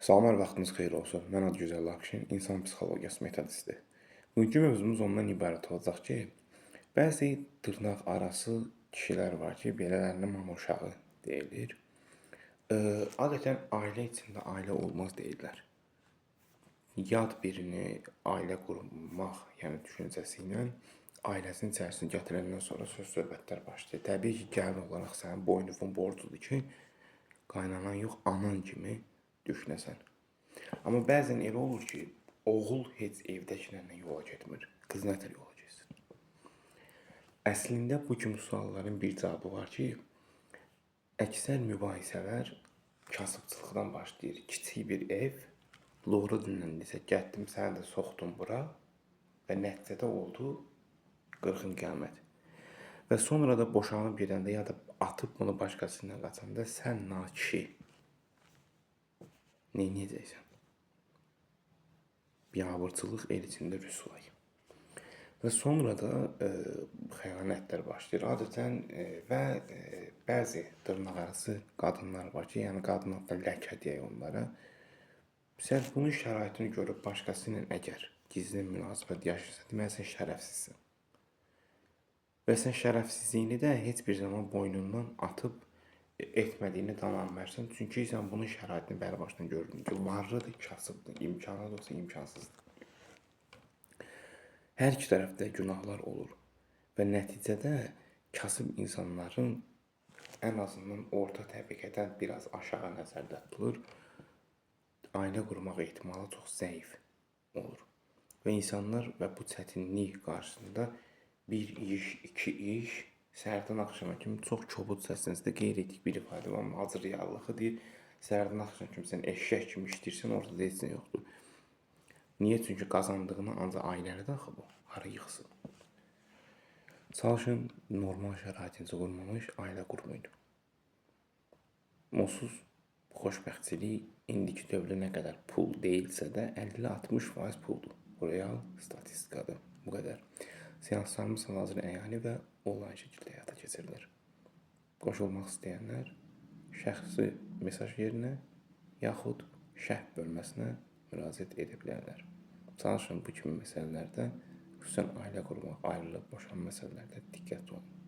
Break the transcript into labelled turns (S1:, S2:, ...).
S1: Salamlar, vaxtınız xeyir olsun. Mən Adgözəl Akşin, insan psixologiyası metodisti. Bugünkü mövzumuz ondan ibarət olacaq ki, bəzi dırnaq arası kişilər var ki, belələrinin mama uşağı deyilir. Adətən ailə içində ailə olmaz deyirlər. Yad birini ailə qurmaq, yəni düşüncəsi ilə ailəsinin içərisinə gətirəndən sonra söz-söhbətlər başlayır. Təbii ki, gəlin olaraq sənin boynuzun borcudur ki, qaynanan yox, anan kimi düşünəsən. Amma bəzən elə olur ki, oğul heç evdəkilərlə yola getmir, qız nətər yola getsin? Əslində bu kimi sualların bir cavabı var ki, əksər mübahisələr kasıbçılıqdan başlayır. Kiçik bir ev, loğru dinləndisə, getdim səni də soxdum bura və nəticədə oldu 40-ın qiyamət. Və sonra da boşanıb gedəndə ya da atıb bunu başqasıyla qaçanda sən nakişi neyniyəcəksən? Biabırçılıq el içində rüsvay. Və sonra da xəyanətlər başlayır. Adətən bəzi dırnaqarası qadınlar var ki, yəni qadın adda ləkə deyək onlara. Sən bunun şəraitini görüb başqası ilə əgər gizli münasibət yaşayırsan, deməli sən şərəfsizsən. Və sən şərəfsizliyini də heç bir zaman boynundan atıb etmədiyini dananmərsən. Çünki sən bunun şəraitini bəri başdan gördün ki, varlıdır, kasıbdır, imkanı da olsa imkansızdır. Hər iki tərəfdə günahlar olur və nəticədə kasıb insanların ən azından orta təbəqədən biraz aşağı nəzərdə tutulur, ailə qurmaq ehtimalı çox zəif olur. Və insanlar və bu çətinlik qarşısında bir iş, iki iş, səhərdən axşama kimi çox kobud səslənsə qeyd etdik bir ifadə var, amma hazır reallığı deyir, səhərdən axşama kimi sən eşşək kimi işləyirsən, ortada heç nə yoxdur. Niyə? Çünki qazandığını ancaq ailəli daxı bu, hara yıxsın. Çalışın, normal şəraitincə qurmamış ailə qurmayın. Onsuz xoşbəxtçilik indiki dövrdə nə qədər pul deyilsə də 50-60% puldur. Bu real statistikadır, bu qədər. Seanslarımız hal-hazır əyani və onlayn şəkildə həyata keçirilir. Qoşulmaq istəyənlər şəxsi mesaj yerinə yaxud şərh bölməsinə müraciət edə bilərlər. Çalışın bu kimi məsələlərdə, xüsusən ailə qurmaq, ayrılıq, boşanma məsələlərdə diqqətli olun.